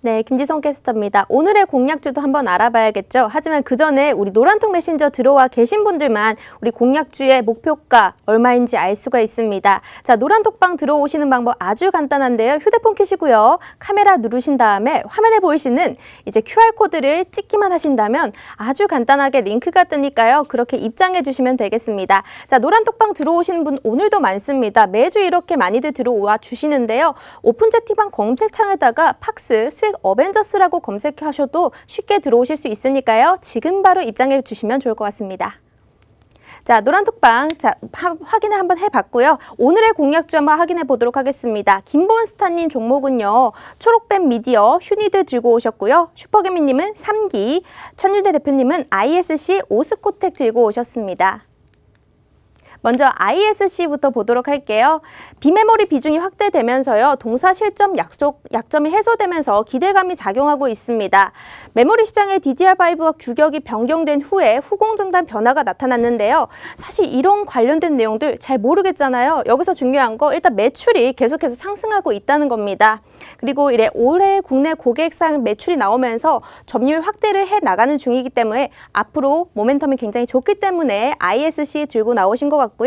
네, 김지성 캐스터입니다. 오늘의 공략주도 한번 알아봐야겠죠. 하지만 그 전에 우리 노란통 메신저 들어와 계신 분들만 우리 공략주의 목표가 얼마인지 알 수가 있습니다. 자, 노란톡방 들어오시는 방법 아주 간단한데요. 휴대폰 켜시고요. 카메라 누르신 다음에 화면에 보이시는 이제 QR코드를 찍기만 하신다면 아주 간단하게 링크가 뜨니까요. 그렇게 입장해 주시면 되겠습니다. 자, 노란톡방 들어오시는 분 오늘도 많습니다. 매주 이렇게 많이들 들어와 주시는데요. 오픈 채팅방 검색창에다가 팍스 수익 어벤져스라고 검색하셔도 쉽게 들어오실 수 있으니까요. 지금 바로 입장해 주시면 좋을 것 같습니다. 자, 노란톡방 확인을 한번 해봤고요. 오늘의 공략주 한번 확인해 보도록 하겠습니다. 김본스타님 종목은요. 초록뱀 미디어 휴니드 들고 오셨고요. 슈퍼개미님은 3기, 천윤대 대표님은 ISC 오스코텍 들고 오셨습니다. 먼저 ISC부터 보도록 할게요. 비메모리 비중이 확대되면서요. 동사 실점 약점이 해소되면서 기대감이 작용하고 있습니다. 메모리 시장의 DDR5와 규격이 변경된 후에 후공정단 변화가 나타났는데요. 사실 이런 관련된 내용들 잘 모르겠잖아요. 여기서 중요한 거 일단 매출이 계속해서 상승하고 있다는 겁니다. 그리고 올해 국내 고객상 매출이 나오면서 점유율 확대를 해 나가는 중이기 때문에 앞으로 모멘텀이 굉장히 좋기 때문에 ISC 들고 나오신 것 같고요.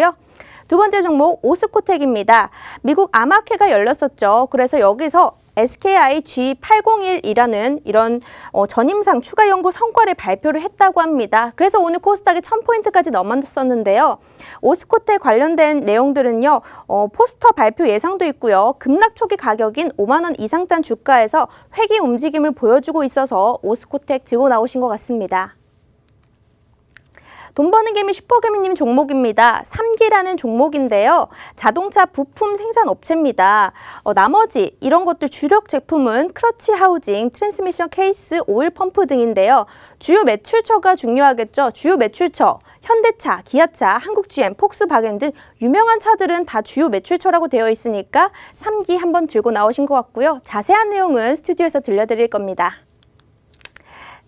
두 번째 종목 오스코텍입니다. 미국 아마케가 열렸었죠. 그래서 여기서 SKI G801이라는 이런 전임상 추가 연구 성과를 발표를 했다고 합니다. 그래서 오늘 코스닥이 1000포인트까지 넘었었는데요. 오스코텍 관련된 내용들은요. 포스터 발표 예상도 있고요. 급락 초기 가격인 5만 원 이상단 주가에서 회귀 움직임을 보여주고 있어서 오스코텍 들고 나오신 것 같습니다. 돈 버는 개미 슈퍼개미님 종목입니다. 3기라는 종목인데요. 자동차 부품 생산 업체입니다. 나머지 이런 것들 주력 제품은 크러치 하우징, 트랜스미션 케이스, 오일 펌프 등인데요. 주요 매출처가 중요하겠죠. 주요 매출처. 현대차, 기아차, 한국 GM, 폭스바겐 등 유명한 차들은 다 주요 매출처라고 되어 있으니까 3기 한번 들고 나오신 것 같고요. 자세한 내용은 스튜디오에서 들려드릴 겁니다.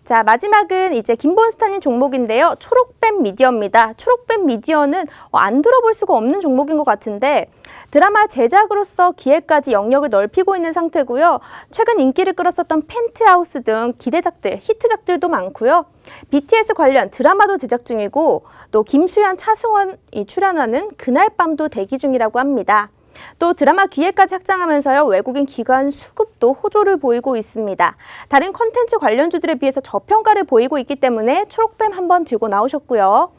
자, 마지막은 이제 김본스타님 종목인데요. 초록뱀 미디어입니다. 초록뱀 미디어는 안 들어볼 수가 없는 종목인 것 같은데 드라마 제작으로서 기획까지 영역을 넓히고 있는 상태고요. 최근 인기를 끌었었던 펜트하우스 등 기대작들, 히트작들도 많고요. BTS 관련 드라마도 제작 중이고 또 김수현, 차승원이 출연하는 그날 밤도 대기 중이라고 합니다. 또 드라마 기획까지 확장하면서요. 외국인 기관 수급도 호조를 보이고 있습니다. 다른 컨텐츠 관련주들에 비해서 저평가를 보이고 있기 때문에 초록뱀 한번 들고 나오셨고요.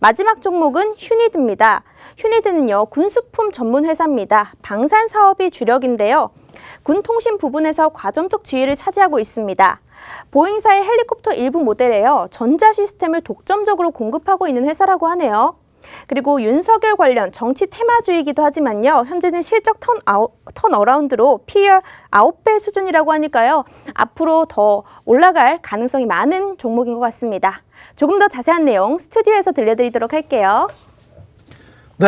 마지막 종목은 휴니드입니다. 휴니드는요. 군수품 전문 회사입니다. 방산 사업이 주력인데요. 군 통신 부분에서 과점적 지위를 차지하고 있습니다. 보잉사의 헬리콥터 일부 모델에요. 전자 시스템을 독점적으로 공급하고 있는 회사라고 하네요. 그리고 윤석열 관련 정치 테마주이기도 하지만요. 현재는 실적 턴어라운드로 PER 9배 수준이라고 하니까요. 앞으로 더 올라갈 가능성이 많은 종목인 것 같습니다. 조금 더 자세한 내용 스튜디오에서 들려드리도록 할게요. 네,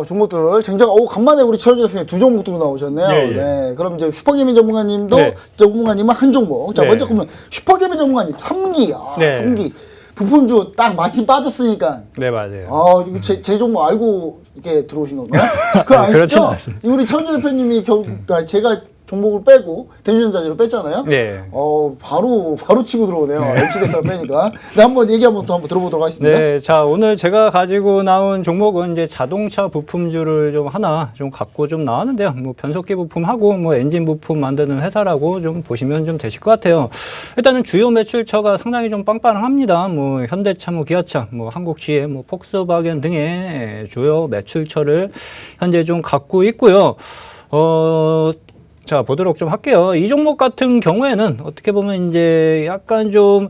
종목들 굉장히 간만에 우리 최현주 대표님 두 종목도 나오셨네요. 예. 네, 그럼 이제 슈퍼개미 전문가님도 네. 전문가님은 한 종목. 자, 네. 먼저 그러면 슈퍼개미 전문가님 3기. 네. 3기. 부품주 딱 마침 빠졌으니까. 네, 맞아요. 이거 제 종목 알고 이렇게 들어오신 건가요? 그거 아시죠? 그렇지는 않습니다. 우리 최현주 대표님이 제가 종목을 빼고 대주전자재로 뺐잖아요. 네. 바로 치고 들어오네요. MC대사를 빼니까. 네, 한번 얘기 한번 들어보도록 하겠습니다. 네, 자, 오늘 제가 가지고 나온 종목은 이제 자동차 부품주를 좀 하나 좀 갖고 좀 나왔는데요. 뭐 변속기 부품하고 뭐 엔진 부품 만드는 회사라고 좀 보시면 좀 되실 것 같아요. 일단은 주요 매출처가 상당히 좀 빵빵합니다. 뭐 현대차, 뭐 기아차, 뭐 한국 GM, 뭐 폭스바겐 등의 주요 매출처를 현재 좀 갖고 있고요. 자, 보도록 좀 할게요. 이 종목 같은 경우에는 어떻게 보면 이제 약간 좀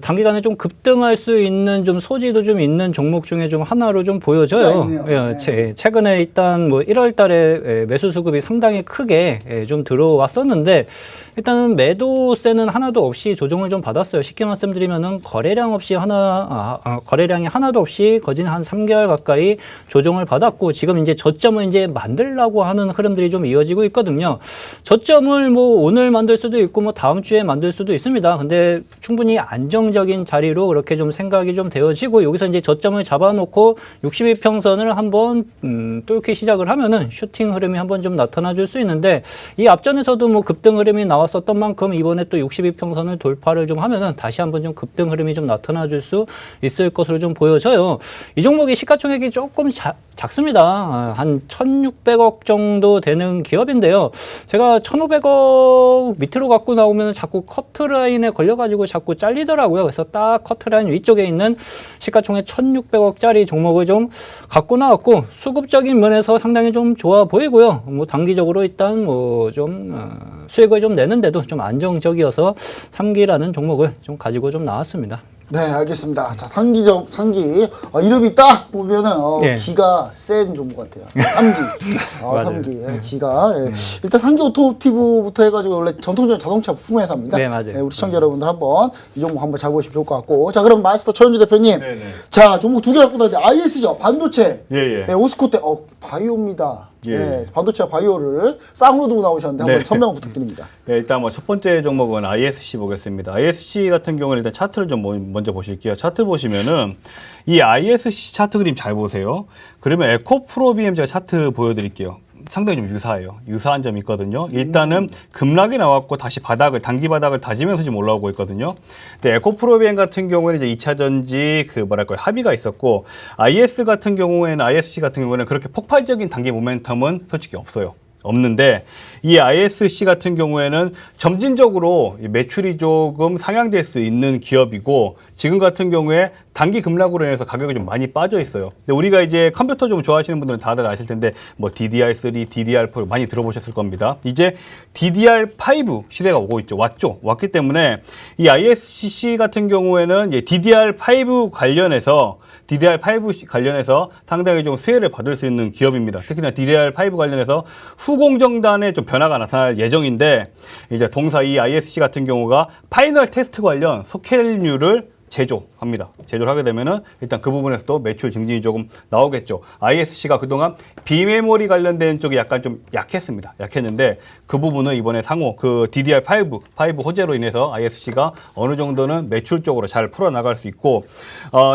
단기간에 좀 급등할 수 있는 좀 소지도 좀 있는 종목 중에 좀 하나로 좀 보여져요. 네. 최근에 일단 뭐 1월 달에 매수 수급이 상당히 크게 좀 들어왔었는데 일단은 매도세는 하나도 없이 조정을 좀 받았어요. 쉽게 말씀드리면은 거래량이 하나도 없이 거진 한 3개월 가까이 조정을 받았고 지금 이제 저점을 이제 만들려고 하는 흐름들이 좀 이어지고 있거든요. 저점을 뭐 오늘 만들 수도 있고 뭐 다음 주에 만들 수도 있습니다. 근데 충분히 안정적인 자리로 그렇게 좀 생각이 좀 되어지고 여기서 이제 저점을 잡아놓고 62평선을 한번 뚫기 시작을 하면은 슈팅 흐름이 한번 좀 나타나 줄 수 있는데 이 앞전에서도 뭐 급등 흐름이 나와 나왔었던 만큼 이번에 또 62평선을 돌파를 좀 하면은 다시 한번 좀 급등 흐름이 좀 나타나 줄 수 있을 것으로 좀 보여져요. 이 종목이 시가총액이 조금 작습니다. 한 1,600억 정도 되는 기업인데요. 제가 1,500억 밑으로 갖고 나오면 자꾸 커트라인에 걸려가지고 자꾸 잘리더라고요. 그래서 딱 커트라인 위쪽에 있는 시가총액 1,600억짜리 종목을 좀 갖고 나왔고, 수급적인 면에서 상당히 좀 좋아 보이고요. 뭐 단기적으로 일단 뭐 좀 수익을 좀 내는데도 좀 안정적이어서 3기라는 종목을 좀 가지고 좀 나왔습니다. 네, 알겠습니다. 자, 상기. 이름이 딱 보면은, 예. 기가 센 종목 같아요. 3기. 맞아요. 3기. 예, 기가. 예. 일단 상기 오토모티브부터 해가지고 원래 전통적인 자동차 부품 회사입니다. 네, 맞아요. 예, 우리 시청자 여러분들 한번 이 종목 한번 잘 보시면 좋을 것 같고. 자, 그럼 마스터 최현주 대표님. 네네. 자, 종목 두 개 갖고 나왔는데, IS죠. 반도체. 예. 예, 오스코테. 바이오입니다. 예. 예, 반도체와 바이오를 쌍으로 두고 나오셨는데 한번 네. 설명 부탁드립니다. 네, 일단 뭐 첫 번째 종목은 ISC 보겠습니다. ISC 같은 경우는 일단 차트를 좀 먼저 보실게요. 차트 보시면은 이 ISC 차트 그림 잘 보세요. 그러면 에코프로비엠 제가 차트 보여드릴게요. 상당히 좀 유사해요. 유사한 점이 있거든요. 일단은 급락이 나왔고 다시 단기 바닥을 다지면서 지금 올라오고 있거든요. 근데 에코프로비엠 같은 경우에는 이제 2차 전지 합의가 있었고, ISC 같은 경우에는 그렇게 폭발적인 단기 모멘텀은 솔직히 없는데, 이 ISC 같은 경우에는 점진적으로 매출이 조금 상향될 수 있는 기업이고, 지금 같은 경우에 단기 급락으로 인해서 가격이 좀 많이 빠져 있어요. 근데 우리가 이제 컴퓨터 좀 좋아하시는 분들은 다들 아실 텐데, 뭐 DDR3, DDR4 많이 들어보셨을 겁니다. 이제 DDR5 시대가 왔기 때문에 이 ISC 같은 경우에는 이제 DDR5 관련해서 상당히 좀 수혜를 받을 수 있는 기업입니다. 특히나 DDR5 관련해서 후공정단에 좀 변화가 나타날 예정인데, 이제 동사 이 ISC 같은 경우가 파이널 테스트 관련 소켈류를 제조를 하게 되면은 일단 그 부분에서도 매출 증진이 조금 나오겠죠. ISC가 그동안 비메모리 관련된 쪽이 약간 좀 약했는데 그 부분은 이번에 DDR5 호재로 인해서 ISC가 어느 정도는 매출 쪽으로 잘 풀어나갈 수 있고,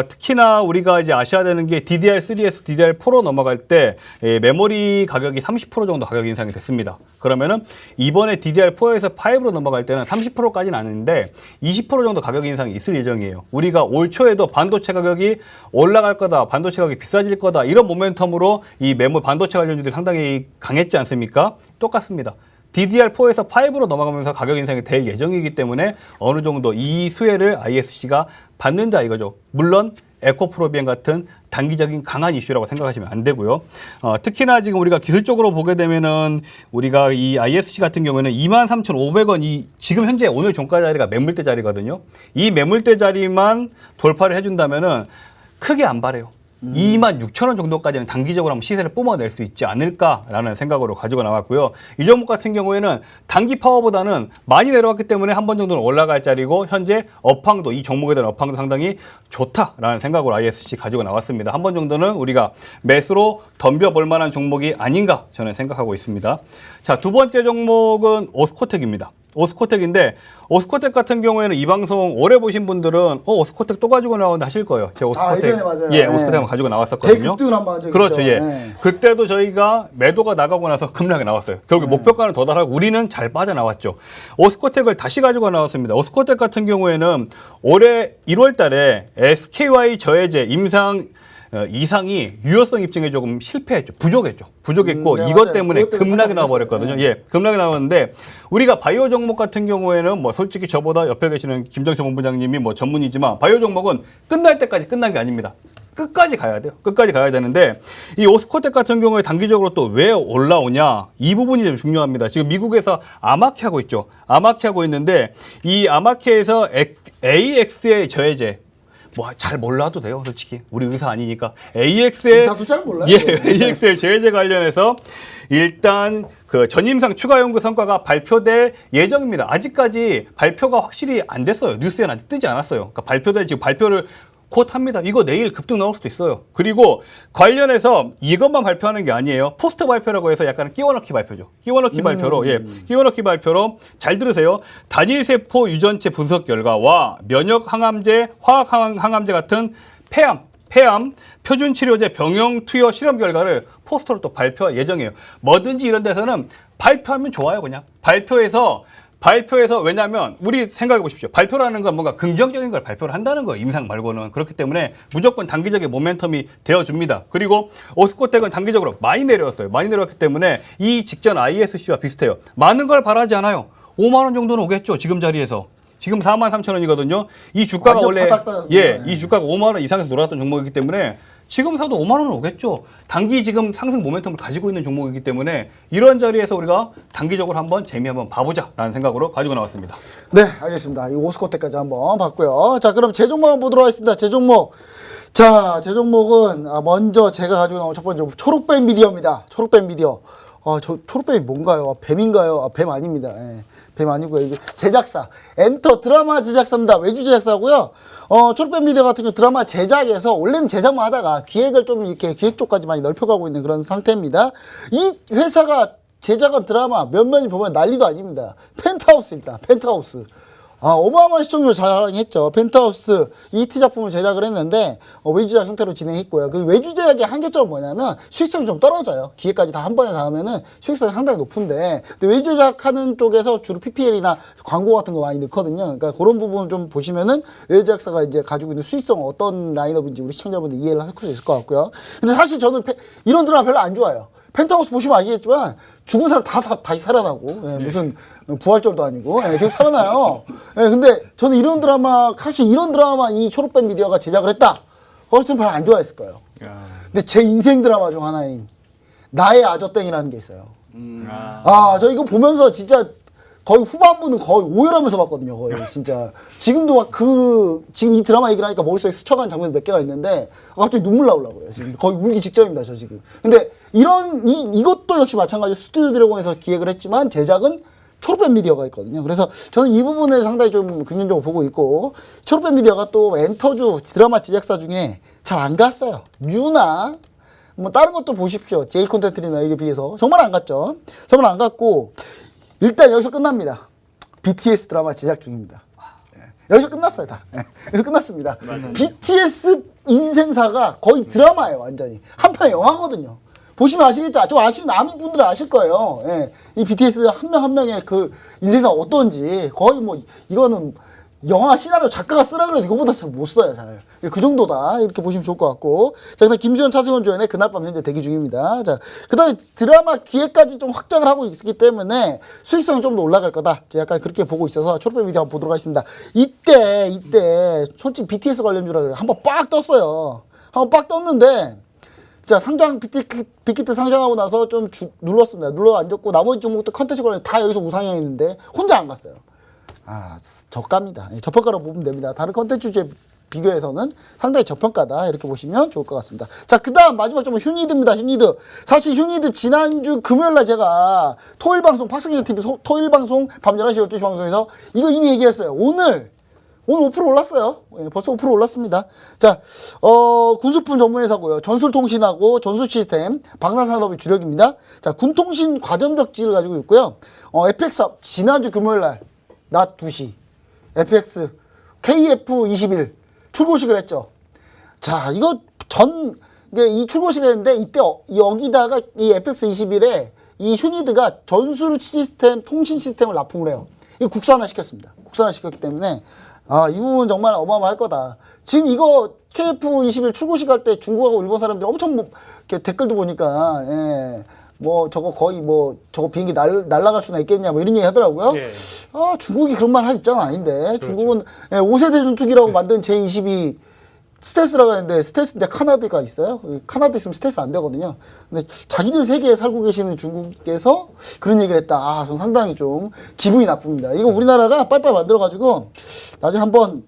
특히나 우리가 이제 아셔야 되는 게 DDR3에서 DDR4로 넘어갈 때 메모리 가격이 30% 정도 가격 인상이 됐습니다. 그러면은 이번에 DDR4에서 5로 넘어갈 때는 30%까지는 아닌데 20% 정도 가격 인상이 있을 예정이에요. 우리가 올 초에도 반도체 가격이 올라갈 거다, 반도체 가격이 비싸질 거다, 이런 모멘텀으로 이 반도체 관련주들이 상당히 강했지 않습니까? 똑같습니다. DDR4에서 5로 넘어가면서 가격 인상이 될 예정이기 때문에 어느 정도 이 수혜를 ISC가 받는다 이거죠. 물론 에코프로비엠 같은 단기적인 강한 이슈라고 생각하시면 안 되고요. 특히나 지금 우리가 기술적으로 보게 되면은 우리가 이 ISC 같은 경우에는 23,500원 지금 현재 오늘 종가 자리가 매물대 자리거든요. 이 매물대 자리만 돌파를 해준다면은 크게 안 바래요. 26,000원 정도까지는 단기적으로 한번 시세를 뿜어낼 수 있지 않을까라는 생각으로 가지고 나왔고요. 이 종목 같은 경우에는 단기 파워보다는 많이 내려왔기 때문에 한 번 정도는 올라갈 자리고, 현재 이 종목에 대한 업황도 상당히 좋다라는 생각으로 ISC 가지고 나왔습니다. 한 번 정도는 우리가 매수로 덤벼볼 만한 종목이 아닌가 저는 생각하고 있습니다. 자, 두 번째 종목은 오스코텍입니다. 오스코텍인데, 오스코텍 같은 경우에는 이 방송 오래 보신 분들은 오스코텍 또 가지고 나오는데 하실 거예요. 제가 오스코텍, 예전에 맞아요. 예, 오스코텍 한번 가지고 나왔었거든요. 대급등 한번 한 적이 그렇죠, 있죠. 예. 네. 그때도 저희가 매도가 나가고 나서 급락이 나왔어요. 결국 목표가는 도달하고 우리는 잘 빠져나왔죠. 오스코텍을 다시 가지고 나왔습니다. 오스코텍 같은 경우에는 올해 1월 달에 SKY 저해제 이상이 유효성 입증에 조금 부족했고, 네, 이것 맞아요. 때문에 그것 때문에 급락이 나와버렸거든요. 네. 예, 급락이 나왔는데, 우리가 바이오 종목 같은 경우에는 뭐 솔직히 저보다 옆에 계시는 김정철 본부장님이 뭐 전문이지만, 바이오 종목은 끝날 때까지 끝난 게 아닙니다. 끝까지 가야 돼요. 끝까지 가야 되는데, 이 오스코텍 같은 경우에 단기적으로 또 왜 올라오냐, 이 부분이 좀 중요합니다. 지금 미국에서 아마케 하고 있죠. 아마케 하고 있는데, 이 아마케에서 AX의 저해제, 뭐 잘 몰라도 돼요, 솔직히. 우리 의사 아니니까. 의사도 잘 몰라요. 예, AX의 저해제 관련해서 일단 그 전임상 추가 연구 성과가 발표될 예정입니다. 아직까지 발표가 확실히 안 됐어요. 뉴스에는 아직 뜨지 않았어요. 그러니까 지금 발표를 곧 합니다. 이거 내일 급등 나올 수도 있어요. 그리고 관련해서 이것만 발표하는 게 아니에요. 포스터 발표라고 해서 약간 끼워넣기 발표죠. 끼워넣기 발표로 잘 들으세요. 단일세포 유전체 분석 결과와 면역 항암제, 화학 항암제 같은 폐암, 표준 치료제 병용 투여 실험 결과를 포스터로 또 발표할 예정이에요. 뭐든지 이런 데서는 발표하면 좋아요, 그냥. 발표해서 발표에서 왜냐하면 우리 생각해 보십시오. 발표라는 건 뭔가 긍정적인 걸 발표를 한다는 거예요. 임상 말고는. 그렇기 때문에 무조건 단기적인 모멘텀이 되어줍니다. 그리고 오스코텍은 단기적으로 많이 내려왔어요. 많이 내려왔기 때문에 이 직전 ISC와 비슷해요. 많은 걸 바라지 않아요. 5만 원 정도는 오겠죠. 지금 자리에서. 지금 43,000원이거든요. 이 주가가 원래 이 주가가 5만 원 이상에서 놀았던 종목이기 때문에 지금 사도 5만 원은 오겠죠. 단기 지금 상승 모멘텀을 가지고 있는 종목이기 때문에 이런 자리에서 우리가 단기적으로 한번 재미 한번 봐보자라는 생각으로 가지고 나왔습니다. 네, 알겠습니다. 이 오스코텍까지 한번 봤고요. 자, 그럼 제 종목 한번 보도록 하겠습니다. 제 종목. 자, 제 종목은 먼저 제가 가지고 나온 첫 번째 초록뱀 미디어입니다. 초록뱀 미디어. 저 초록뱀이 뭔가요? 뱀인가요? 뱀 아닙니다. 예. 뱀 아니고요. 이게 제작사. 엔터 드라마 제작사입니다. 외주 제작사고요. 초록뱀 미디어 같은 경우 드라마 제작에서 원래는 제작만 하다가 기획을 좀 이렇게 기획 쪽까지 많이 넓혀가고 있는 그런 상태입니다. 이 회사가 제작한 드라마 몇몇이 보면 난리도 아닙니다. 펜트하우스 일단 펜트하우스. 어마어마한 시청률 자랑했죠. 펜트하우스 이트 작품을 제작을 했는데 외주 제작 형태로 진행했고요. 그 외주 제작의 한계점은 뭐냐면 수익성이 좀 떨어져요. 기획까지 다 한 번에 다 하면은 수익성이 상당히 높은데 근데 외주 제작하는 쪽에서 주로 PPL이나 광고 같은 거 많이 넣거든요. 그러니까 그런 부분을 좀 보시면은 외주 제작사가 이제 가지고 있는 수익성 어떤 라인업인지 우리 시청자분들 이해를 할 수 있을 것 같고요. 근데 사실 저는 이런 드라마 별로 안 좋아해요. 펜트하우스 보시면 아시겠지만 죽은 사람 다시 살아나고 무슨 부활절도 아니고 계속 살아나요. 근데 저는 이런 드라마 사실 이런 드라마 이 초록뱀 미디어가 제작을 했다. 저는 별로 안 좋아했을 거예요. 근데 제 인생 드라마 중 하나인 나의 아저땡이라는 게 있어요. 저 이거 보면서 진짜 거의 후반부는 거의 오열하면서 봤거든요. 거의 진짜 지금도 막 지금 이 드라마 얘기를 하니까 머릿속에 스쳐간 장면 몇 개가 있는데 갑자기 눈물 나오려고요. 지금 거의 울기 직전입니다. 저 지금. 근데 이것도 역시 마찬가지로 스튜디오 드래곤에서 기획을 했지만 제작은 초록뱀 미디어가 있거든요. 그래서 저는 이 부분에 상당히 좀 긍정적으로 보고 있고 초록뱀 미디어가 또 엔터주 드라마 제작사 중에 잘 안 갔어요. 뮤나 뭐 다른 것도 보십시오. 제이 콘텐츠나 이게 비해서 정말 안 갔죠. 정말 안 갔고 일단 여기서 끝납니다. BTS 드라마 제작 중입니다. 여기서 끝났어요, 다. 여기서 끝났습니다. BTS 인생사가 거의 드라마예요, 완전히. 한편 영화거든요. 보시면 아시겠죠? 좀 아시는 아미 분들은 아실 거예요. 이 BTS 한 명 한 명의 그 인생사 어떤지 거의 뭐 이거는 영화 시나리오 작가가 쓰라 그래도 이거보다 잘 못 써요, 잘. 그 정도다. 이렇게 보시면 좋을 것 같고. 자, 그다음 김수현, 차승원 주연의 그날 밤 현재 대기 중입니다. 자, 그다음에 드라마 기획까지 좀 확장을 하고 있기 때문에 수익성이 좀 더 올라갈 거다. 제가 약간 그렇게 보고 있어서 초록뱀 미디어 한번 보도록 하겠습니다. 이때 솔직히 BTS 관련주라 그래. 한번 빡 떴어요. 한번 빡 떴는데 자, 빅히트 상장하고 나서 좀 눌렀습니다. 눌러 앉았고 나머지 종목도 컨텐츠 관련 다 여기서 우상향했는데 혼자 안 갔어요. 저가입니다. 저평가로 보면 됩니다. 다른 컨텐츠에 비교해서는 상당히 저평가다. 이렇게 보시면 좋을 것 같습니다. 자, 그 다음 마지막 점은 휴니드입니다. 휴니드. 사실 휴니드 지난주 금요일날 제가 토요일 방송, 박승희 TV 토요일 방송 밤 11시, 12시 방송에서 이거 이미 얘기했어요. 오늘 5% 올랐어요. 벌써 5% 올랐습니다. 자, 군수품 전문회사고요. 전술통신하고 전술시스템, 방산산업이 주력입니다. 자, 군통신 과점적지를 가지고 있고요. FX 지난주 금요일날 낮 2시 FX KF21 출고식을 했죠. 자, 이게 이 출고식을 했는데 이때 여기다가 이 FX21에 이 휴니드가 전술 시스템, 통신 시스템을 납품을 해요. 이거 국산화 시켰습니다. 국산화 시켰기 때문에 이 부분은 정말 어마어마할 거다. 지금 이거 KF21 출고식 할 때 중국하고 일본 사람들이 엄청 이렇게 댓글도 보니까 저거 거의 저거 비행기 날아갈 수나 있겠냐 이런 얘기 하더라고요. 중국이 그런 말 할 입장은 아닌데. 그렇죠. 중국은 5세대 전투기라고 만든 제22 스텔스라고 하는데 스텔스인데 카나드가 있어요. 카나드 있으면 스텔스 안 되거든요. 근데 자기들 세계에 살고 계시는 중국에서 그런 얘기를 했다. 저는 상당히 좀 기분이 나쁩니다. 이거 우리나라가 빨빨 만들어가지고 나중에 한번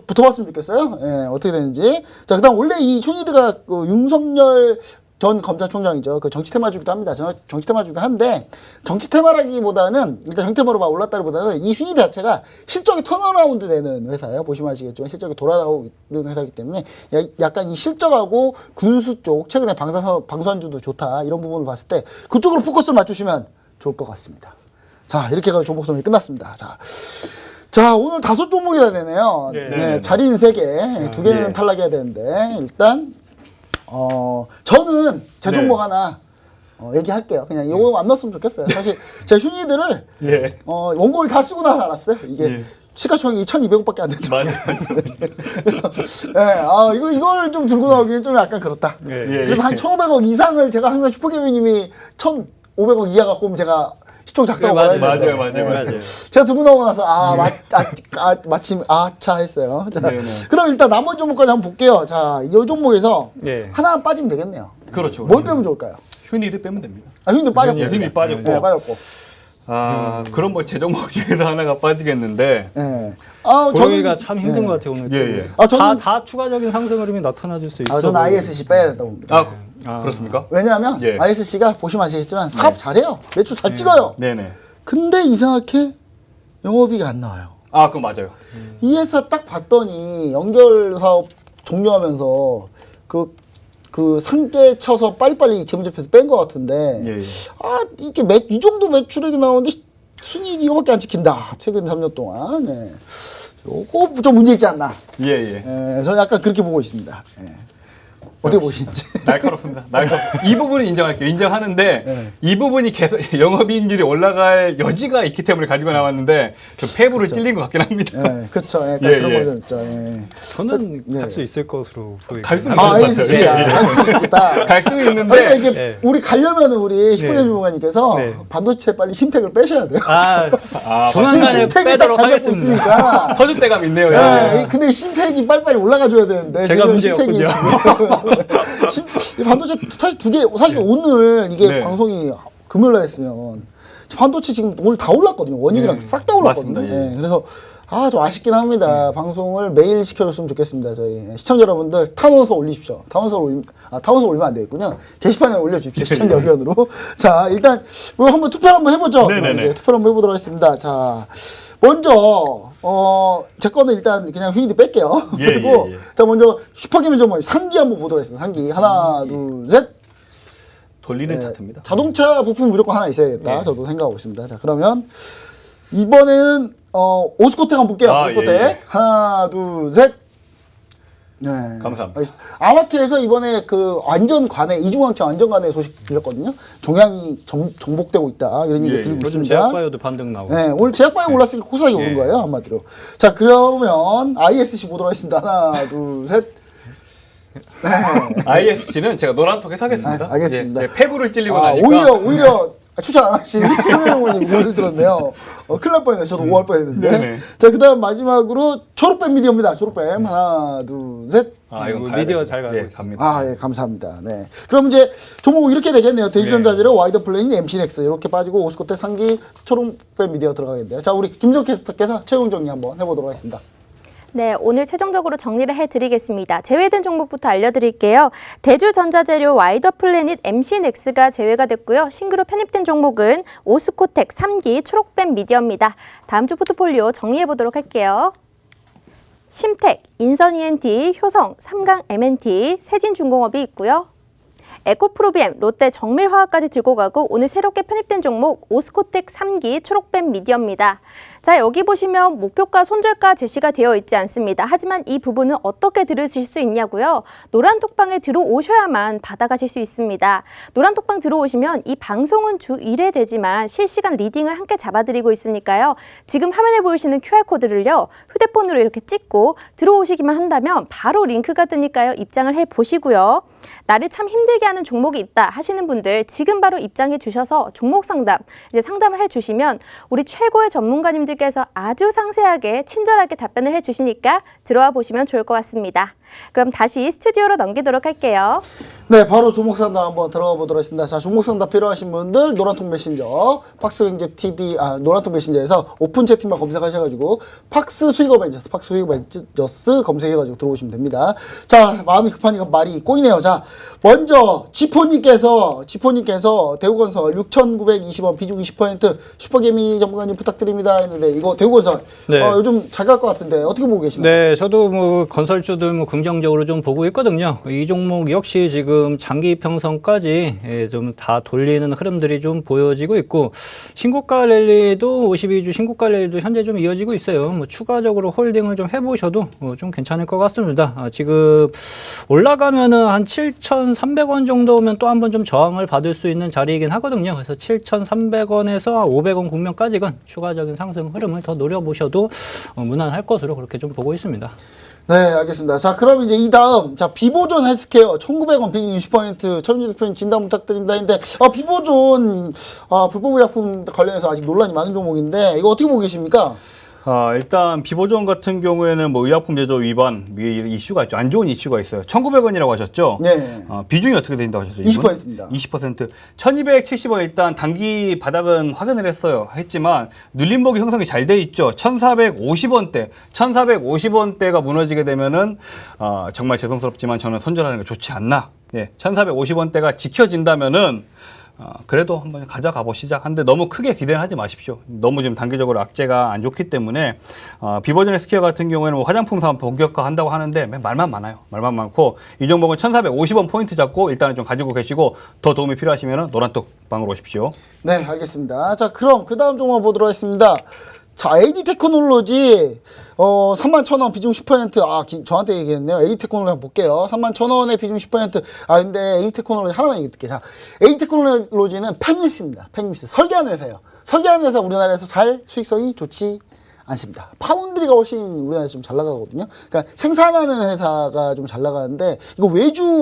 붙어봤으면 좋겠어요. 어떻게 되는지. 자, 그다음 원래 이 휴니드가 윤석열 전 검찰총장이죠. 그 정치 테마주기도 합니다. 정치 테마주기도 한데 정치 테마라기보다는 일단 정테마로 막 올랐다기보다는 이 휴니드 자체가 실적이 턴어라운드 되는 회사예요. 보시면 아시겠지만 실적이 돌아가고 있는 회사이기 때문에 약간 이 실적하고 군수 쪽 최근에 방산주도 좋다 이런 부분을 봤을 때 그쪽으로 포커스를 맞추시면 좋을 것 같습니다. 자, 이렇게 해서 종목 설명이 끝났습니다. 자, 오늘 5종목이나 되네요. 자리인 3개, 2개는 탈락해야 되는데 일단 저는 제 종목 하나 얘기할게요. 그냥 이거 안 넣었으면 좋겠어요. 사실 제 슈니들을 예. 원고를 다 쓰고 나서 알았어요. 이게 예. 시가총액이 2,200억밖에 안 되더라고요. 맞아요. 이걸 좀 들고 나오기엔 좀 약간 그렇다. 예. 그래서 한 1,500억 이상을 제가 항상 슈퍼개미님이 1,500억 이하 갖고 오면 제가 시총 작다고 네, 말해야 돼요. 맞아요. 제가 들고 나오고 나서 마침 아차 했어요. 자, 네네. 그럼 일단 나머지 종목까지 한번 볼게요. 자, 이 종목에서 예. 하나 빠지면 되겠네요. 그렇죠. 뭘 빼면 좋을까요? 휴니드 빼면 됩니다. 흉도 빠졌고. 힘이 빠졌고. 네, 빠졌고. 그럼 뭐 제종목 중에서 하나가 빠지겠는데. 네. 보기가 참 힘든 것 같아요 오늘. 예, 예. 다 추가적인 상승 흐름이 나타나줄 수 있어. 저는 ISC 빼야 된다고 봅니다. 그렇습니까? 왜냐하면 예. ISC가 보시면 아시겠지만 사업 잘해요. 매출 잘 찍어요. 네네. 근데 이상하게 영업이익이 안 나와요. 그거 맞아요. 이 회사 딱 봤더니 연결 사업 종료하면서 그 상계 쳐서 빨리빨리 재무제표에서 뺀 것 같은데 예, 예. 이게 이 정도 매출액이 나오는데 순이익이 이거밖에 안 지킨다. 최근 3년 동안. 네. 요거 좀 문제 있지 않나. 예. 저는 약간 그렇게 보고 있습니다. 어떻게 보시는지. 날카롭습니다. 이 부분은 인정할게요. 인정하는데 네. 이 부분이 계속 영업이익률이 올라갈 여지가 있기 때문에 가지고 나왔는데 좀 폐부를 찔린 것 같긴 합니다. 그렇죠. 약간 예, 그런 예. 거좀 있죠. 예. 저는 예. 갈 수 있을 것으로 보이고. 갈 수는 ISC. 예, 예. 갈수 있겠다. 갈 수는 그러니까 있는데 이게 예. 우리 가려면 우리 슈퍼개미 보관님께서 네. 반도체 빨리 심택을 빼셔야 돼요. 지금 지금 조만간에 심택이 딱 빼도록 잘 잡고 하겠습니다. 있으니까. 터질 때감 있네요. 예, 근데 심택이 빨리빨리 올라가줘야 되는데 제가 지금 문제였군요. 이 반도체 사실 두 개, 사실 오늘 이게 네. 방송이 금요일날 했으면 반도체 지금 오늘 다 올랐거든요. 원익이랑 싹 다 올랐거든요. 맞습니다. 예. 그래서 좀 아쉽긴 합니다. 방송을 매일 시켜줬으면 좋겠습니다. 저희 시청자 여러분들 탄원서 올리십시오. 탄원서 올리면 안 되겠군요. 게시판에 올려주십시오. 시청자 의견으로. 자, 일단 뭐 한번 투표를 한번 해보죠. 네네네. 이제 투표를 한번 해보도록 하겠습니다. 자, 먼저 제 거는 일단 그냥 휘니드 뺄게요. 예, 그리고 예, 예. 자 먼저 슈퍼게임 전문 상기 한번 보도록 하겠습니다. 상기 하나, 둘, 셋. 돌리는 차트입니다. 자동차 부품 무조건 하나 있어야겠다. 저도 생각하고 있습니다. 자, 그러면 이번에는 오스코텍 한번 볼게요. 오스코텍. 예, 예. 하나, 둘, 셋. 네. 감사합니다. 알겠습니다. 아마트에서 이번에 그 안전관해, 이중항체 안전관해 소식 들렸거든요. 종양이 정복되고 있다. 이런 얘기 예, 들리고 요즘 있습니다. 제약바이오도 반등 나오고. 네, 오늘 제약바이오 올랐으니까 코스닥이 오른 거예요, 한마디로. 자, 그러면 ISC 보도록 하겠습니다. 하나, 둘, 셋. ISC는 제가 노란톡에서 하겠습니다. 알겠습니다. 예, 폐부를 찔리고 나니까 오히려 추천 안 하신 최명호님 오늘 들었네요. 큰일 날 뻔했네요. 저도 오할 뻔했는데. 네네. 자, 그 다음 마지막으로 초록뱀 미디어입니다. 초록뱀. 하나, 둘, 셋. 이건 가야 미디어 됩니다. 잘 가고 있습니다. 갑니다. 예, 감사합니다. 네. 그럼 이제 종목 이렇게 되겠네요. 대주전자재료, 와이더 플레인, MC넥스 이렇게 빠지고 오스코텍, 상기, 초록뱀 미디어 들어가겠네요. 자, 우리 김정 캐스터께서 최종 정리 한번 해보도록 하겠습니다. 네, 오늘 최종적으로 정리를 해드리겠습니다. 제외된 종목부터 알려드릴게요. 대주전자재료, 와이더 플래닛, MC넥스가 제외가 됐고요. 신규로 편입된 종목은 오스코텍, 3기, 초록뱀 미디어입니다. 다음 주 포트폴리오 정리해보도록 할게요. 심택, 인선 ENT, 효성, 삼강 MNT, 세진중공업이 있고요. 에코프로비엠, 롯데 정밀화학까지 들고 가고 오늘 새롭게 편입된 종목 오스코텍 3기 초록뱀 미디어입니다. 자, 여기 보시면 목표가 손절가 제시가 되어 있지 않습니다. 하지만 이 부분은 어떻게 들으실 수 있냐고요? 노란톡방에 들어오셔야만 받아가실 수 있습니다. 노란톡방 들어오시면 이 방송은 주 1회 되지만 실시간 리딩을 함께 잡아드리고 있으니까요. 지금 화면에 보이시는 QR코드를요. 휴대폰으로 이렇게 찍고 들어오시기만 한다면 바로 링크가 뜨니까요. 입장을 해보시고요. 나를 참 힘들게 하는 종목이 있다 하시는 분들 지금 바로 입장해 주셔서 종목 상담, 이제 상담을 해주시면 우리 최고의 전문가님들께서 아주 상세하게 친절하게 답변을 해주시니까 들어와 보시면 좋을 것 같습니다. 그럼 다시 스튜디오로 넘기도록 할게요. 네, 바로 종목 상담 한번 들어가 보도록 하겠습니다. 자, 종목 상담 필요하신 분들 노란통 메신저, 팍스경제 TV, 노란통 메신저에서 오픈 채팅방 검색하셔가지고 팍스 수익 어벤져스, 팍스 수익 어벤져스 검색해가지고 들어오시면 됩니다. 자, 마음이 급하니까 말이 꼬이네요. 자, 먼저 지포님께서 대우건설 6,920원 비중 20% 슈퍼개미 전문가님 부탁드립니다 했는데 이거 대우건설 네. 요즘 잘 갈 것 같은데 어떻게 보고 계시나요? 네, 저도 뭐 건설주들 뭐 긍정적으로 좀 보고 있거든요. 이 종목 역시 지금 장기 평선까지 좀 다 돌리는 흐름들이 좀 보여지고 있고 신고가 랠리도 52주 신고가 랠리도 현재 좀 이어지고 있어요. 뭐 추가적으로 홀딩을 좀 해보셔도 좀 괜찮을 것 같습니다. 지금 올라가면은 한 7,300원 정도면 또 한번 좀 저항을 받을 수 있는 자리이긴 하거든요. 그래서 7,300원에서 500원 국면까지는 추가적인 상승 흐름을 더 노려보셔도 무난할 것으로 그렇게 좀 보고 있습니다. 네, 알겠습니다. 자, 그럼 이제 이 다음, 자, 비보존 헬스케어 1,900원 비중 60%, 천준주 대표님 진단 부탁드립니다. 근데, 비보존, 불법의약품 관련해서 아직 논란이 많은 종목인데, 이거 어떻게 보고 계십니까? 일단 비보존 같은 경우에는 뭐 의약품 제조 위반 이슈가 있죠. 안 좋은 이슈가 있어요. 1,900원이라고 하셨죠? 네. 비중이 어떻게 된다고 하셨죠? 20%입니다. 20%. 1,270원 일단 단기 바닥은 확인을 했지만 눌림목이 형성이 잘 돼 있죠. 1,450원대. 1,450원대가 무너지게 되면은 정말 죄송스럽지만 저는 손절하는 게 좋지 않나. 예. 1,450원대가 지켜진다면은 그래도 한번 가져가 보시자. 한데 너무 크게 기대는 하지 마십시오. 너무 지금 단기적으로 악재가 안 좋기 때문에 비보존 헬스케어 같은 경우에는 뭐 화장품 사업 본격화 한다고 하는데 말만 많아요. 말만 많고 이 종목은 1,450원 포인트 잡고 일단은 좀 가지고 계시고 더 도움이 필요하시면 노란톡방으로 오십시오. 네, 알겠습니다. 자, 그럼 그 다음 종목 보도록 하겠습니다. 자, AD 테크놀로지 31,000원 비중 10%. 저한테 얘기했네요. AD 테크놀로지 한번 볼게요. 31,000원에 비중 10%. 근데 AD 테크놀로지 하나만 얘기할게요. 자, AD 테크놀로지는 펜미스입니다. 펜미스. 설계하는 회사예요. 설계하는 회사 우리나라에서 잘 수익성이 좋지 않습니다. 파운드리가 훨씬 우리나라에서 좀 잘 나가거든요. 그러니까 생산하는 회사가 좀 잘 나가는데 이거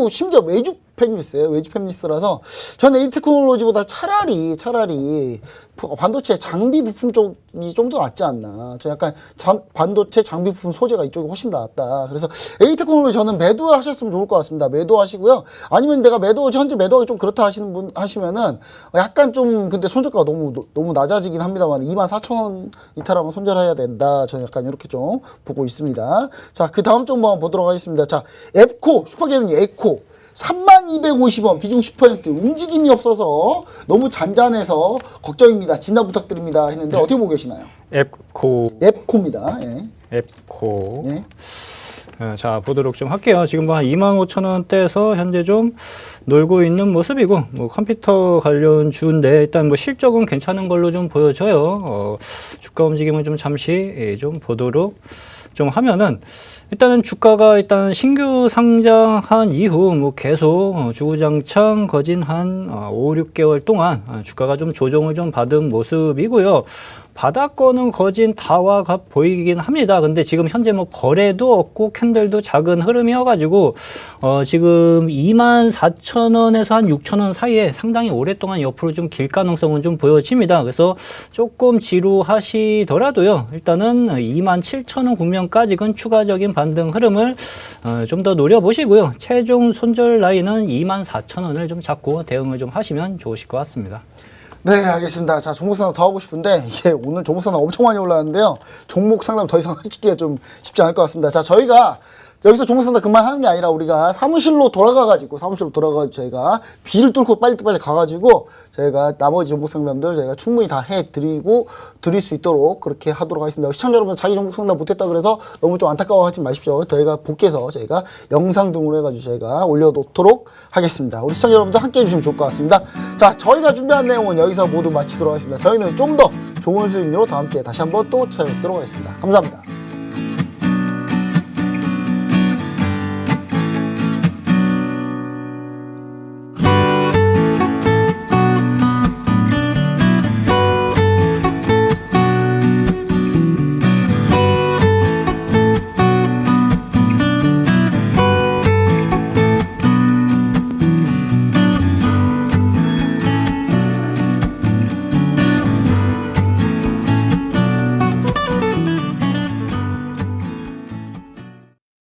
심지어 외주 펜미스예요. 외주 펜미스라서 저는 AD 테크놀로지보다 차라리 반도체 장비 부품 쪽이 좀 더 낫지 않나. 저 약간 반도체 장비 부품 소재가 이쪽이 훨씬 낫다. 그래서 AD 테크놀로지 저는 매도하셨으면 좋을 것 같습니다. 매도하시고요. 아니면 내가 현재 매도하기 좀 그렇다 하시는 분 하시면은 약간 좀 근데 손절가가 너무 낮아지긴 합니다만 24,000원 이탈하면 손절해야 된다. 저는 약간 이렇게 좀 보고 있습니다. 자, 그 다음 종목 한번 보도록 하겠습니다. 자, 앱코 슈퍼게임이 에코 3250원 비중 10% 움직임이 없어서 너무 잔잔해서 걱정입니다. 진단 부탁드립니다 했는데 어떻게 보고 계시나요? 앱코입니다. 예. 앱코. 예. 자, 보도록 좀 할게요. 지금 뭐 한 25,000원대에서 현재 좀 놀고 있는 모습이고, 뭐 컴퓨터 관련 주인데 일단 뭐 실적은 괜찮은 걸로 좀 보여져요. 주가 움직임을 좀 잠시 좀 보도록 좀 하면은 일단은 주가가 일단 신규 상장한 이후 뭐 계속 주구장창 거진 한 5, 6개월 동안 주가가 좀 조정을 좀 받은 모습이고요. 바닥권은 거진 다와 같 보이긴 합니다. 근데 지금 현재 뭐 거래도 없고 캔들도 작은 흐름이어가지고 지금 24,000원에서 한 6,000원 사이에 상당히 오랫동안 옆으로 좀 길 가능성은 좀 보여집니다. 그래서 조금 지루하시더라도요. 일단은 27,000원 국면까지는 추가적인 반등 흐름을 좀 더 노려보시고요. 최종 손절 라인은 24,000원을 좀 잡고 대응을 좀 하시면 좋으실 것 같습니다. 네, 알겠습니다. 자, 종목 상담 더 하고 싶은데 이게 오늘 종목 상담 엄청 많이 올라왔는데요. 종목 상담 더 이상 하기가 좀 쉽지 않을 것 같습니다. 자, 저희가 여기서 종목 상담 그만하는 게 아니라 우리가 사무실로 돌아가가지고 저희가 비를 뚫고 빨리 가가지고 저희가 나머지 종목 상담들 저희가 충분히 다 드릴 수 있도록 그렇게 하도록 하겠습니다. 시청자 여러분 자기 종목 상담 못했다 그래서 너무 좀 안타까워하지 마십시오. 저희가 복귀해서 저희가 영상 등으로 해가지고 저희가 올려놓도록 하겠습니다. 우리 시청자 여러분들 함께 해주시면 좋을 것 같습니다. 자, 저희가 준비한 내용은 여기서 모두 마치도록 하겠습니다. 저희는 좀 더 좋은 수익률로 다음 주에 다시 한번 또 찾아뵙도록 하겠습니다. 감사합니다.